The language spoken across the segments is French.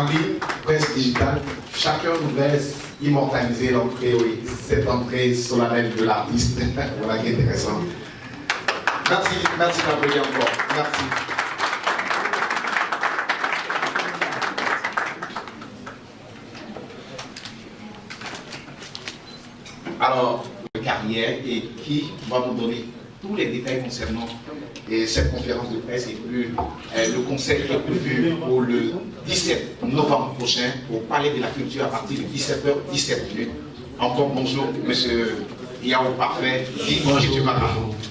en ligne, presse digitale, chacun nous laisse immortaliser l'entrée, oui, cette entrée solennelle de l'artiste. Voilà qui est intéressant. Merci d'applaudir encore. Merci. Alors, carrière et qui va nous donner tous les détails concernant cette conférence de presse et puis le conseil est prévu pour le 17 novembre prochain au Palais de la Culture à partir de 17h17. Encore bonjour, monsieur Yao Parfait.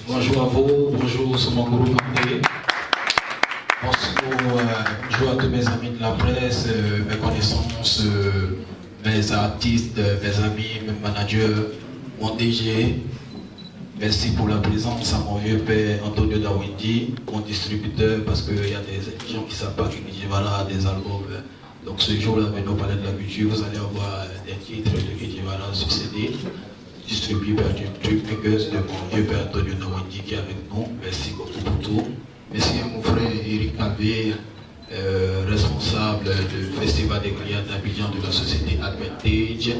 Bonjour à vous, bonjour Soumanguru Mandé. Bonjour à tous mes amis de la presse, mes connaissances, mes artistes, mes amis, mes managers, mon DG. Merci pour la présence à mon vieux père Antonio Dawindi, mon distributeur, parce qu'il y a des gens qui ne savent pas que Kidjivala a des albums. Donc ce jour-là, avec nos palais de la culture, vous allez avoir des titres de Kidjivala sur CD, distribués par Tripmakers de mon vieux père Antonio Dawindi qui est avec nous. Merci beaucoup pour tout. Merci à mon frère Eric Calvé, responsable du Festival des clients d'Abidjan de la société Advantage.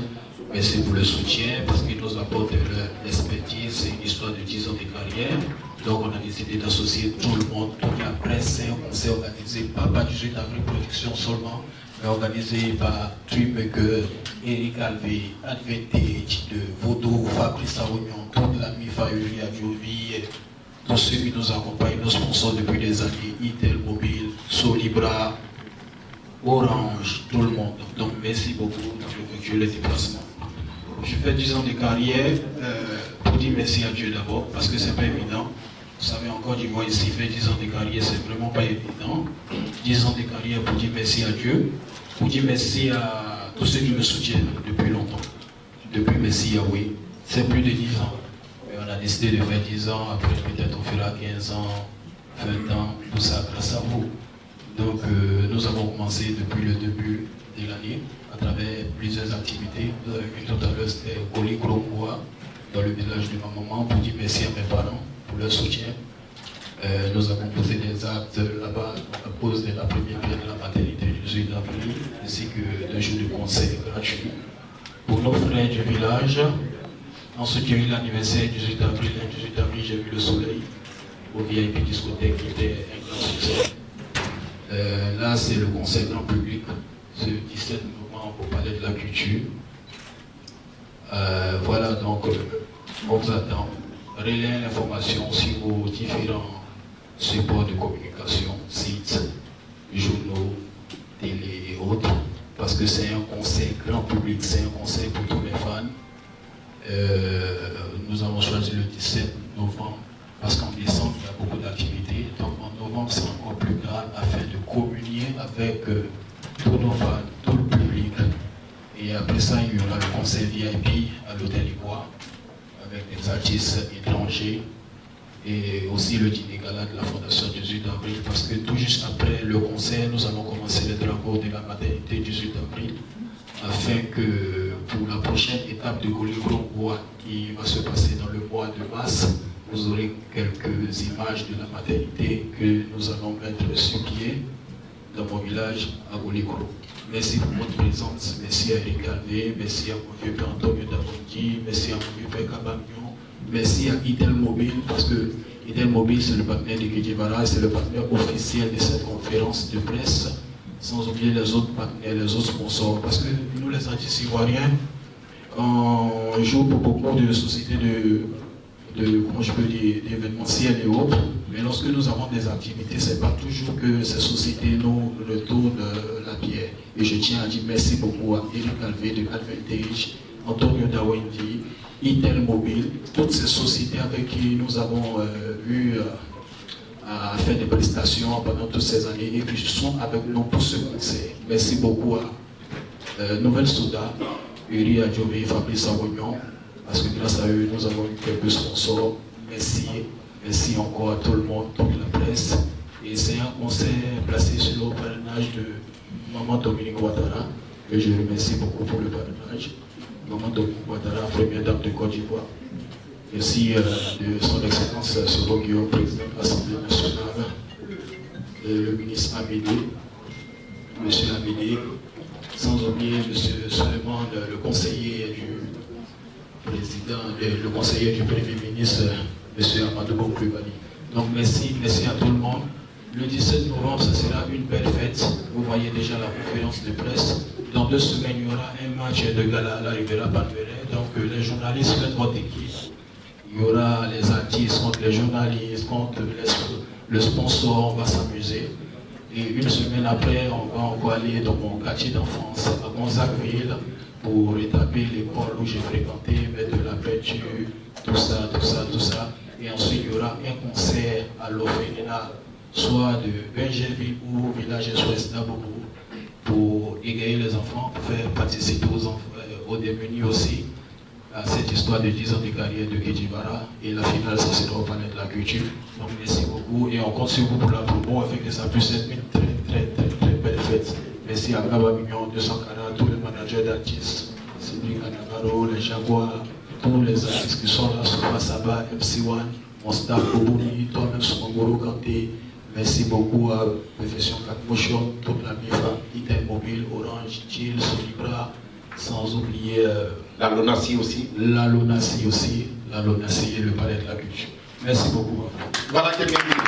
Merci pour le soutien parce qu'ils nous apportent leur expertise. C'est une histoire de 10 ans de carrière. Donc on a décidé d'associer tout le monde, toute la presse. C'est un concert organisé pas par 18 avril Production seulement, mais organisé par Tripmaker, Eric Alvé, Advantage, de Vaudou, Fabrice Aounion, toute la Mifayuri, Adjovi, tous ceux qui nous accompagnent, nos sponsors depuis des années, Itel Mobile, Solibra, Orange, tout le monde. Donc merci beaucoup pour le déplacement. Je fais 10 ans de carrière pour dire merci à Dieu d'abord, parce que c'est pas évident. Vous savez encore du moins ici, faire 10 ans de carrière, c'est vraiment pas évident. 10 ans de carrière pour dire merci à Dieu, pour dire merci à tous ceux qui me soutiennent depuis longtemps. Depuis merci à oui, c'est plus de 10 ans. Mais on a décidé de faire 10 ans, après peut-être on fera 15 ans, 20 ans, tout ça grâce à vous. Donc nous avons commencé depuis le début de l'année à travers plusieurs activités. Vous avez vu tout à l'heure, c'était Oli Kromboa dans le village de ma maman pour dire merci à mes parents pour leur soutien. Nous avons posé des actes là-bas, la pose de la première pierre de la maternité du 18 avril, ainsi que 2 jours de conseil gratuits pour nos frères du village. Ensuite, il y a eu l'anniversaire du 18 avril. Le 18 avril, j'ai vu le soleil au VIP discothèque qui était un grand succès. Là, c'est le conseil grand public, ce 17 novembre au Palais de la Culture. Voilà, donc, on vous attend. Relayez l'information sur vos différents supports de communication, sites, journaux, télé et autres, parce que c'est un conseil grand public, c'est un conseil pour tous les fans. Nous avons choisi le 17 novembre. Parce qu'en décembre, il y a beaucoup d'activités. Donc en novembre, c'est encore plus grave afin de communier avec tous nos fans, tout le public. Et après ça, il y aura le conseil VIP à l'Hôtel Ivoire avec des artistes étrangers et aussi le dîner gala de la Fondation 18 avril. Parce que tout juste après le concert, nous allons commencer les travaux de la maternité 18 avril afin que pour la prochaine étape de Goli-Grombois qui va se passer dans le mois de mars, vous aurez quelques images de la maternité que nous allons mettre sur pied dans mon village à Goligro. Merci pour votre présence, merci à Eric Calvé, merci à mon vieux père Antonio Dawindi, merci à mon vieux père Kabagnon, merci à Itel Mobile, parce que Itel Mobile c'est le partenaire de Kidjivala, c'est le partenaire officiel de cette conférence de presse, sans oublier les autres partenaires, les autres sponsors, parce que nous les artistes ivoiriens, on joue pour beaucoup de sociétés comment je peux dire, d'événementiel et autres, mais lorsque nous avons des activités, ce n'est pas toujours que ces sociétés nous retournent la pierre. Et je tiens à dire merci beaucoup à Eric Calvé de Advantage, Antonio Dawindi, Itel Mobile, toutes ces sociétés avec qui nous avons eu à faire des prestations pendant toutes ces années et qui sont avec nous pour ce concert. Merci beaucoup à Nouvelle Soda, Uri Adjovi, Fabrice Aounion, parce que grâce à eux, nous avons eu quelques sponsors. Merci, merci encore à tout le monde, toute la presse. Et c'est un concert placé sur le parrainage de Maman Dominique Ouattara, que je remercie beaucoup pour le parrainage. Maman Dominique Ouattara, première dame de Côte d'Ivoire. Merci de son excellence Soro Guillaume, président de l'Assemblée nationale, le ministre Amédée, M. Amédée, sans oublier M. Suleiman, le conseiller du président, le conseiller du Premier ministre, M. Amadou Boukouibali. Donc merci à tout le monde. Le 17 novembre, ce sera une belle fête. Vous voyez déjà la conférence de presse. Dans 2 semaines, il y aura un match de gala à la Riviera Palmeret. Donc les journalistes faites votre équipe. Il y aura les artistes contre les journalistes, contre le sponsor, on va s'amuser. Et une semaine après, on va encore aller dans mon quartier d'enfance, à Gonzagueville, pour rétablir l'école où j'ai fréquenté, mettre de la peinture, tout ça. Et ensuite, il y aura un concert à l'Ofénéna, soit de Benjerville ou village SOS d'Aboubou, pour égayer les enfants, pour faire participer aux démunis aussi, à cette histoire de 10 ans de carrière de Kedjibara. Et la finale, ça sera au Palais de la Culture. Donc merci beaucoup et on compte sur vous pour la promo afin que ça puisse être une très belle fête. Merci à Gaba Mignon, 240, tous les managers d'artistes, Sylvie Kanagaro, les Jaguars, tous les artistes qui sont là, Soba Saba, MC1, mon staff Bobouni, toi-même Soumangoro Kanté. Merci beaucoup à Profession 4 Motion, toute la MIFA, Itel Mobile, Orange, Chill, Solibra, sans oublier la Lonassi aussi. La Lonassi et le Palais de la Culture. Merci beaucoup. Voilà quelqu'un qui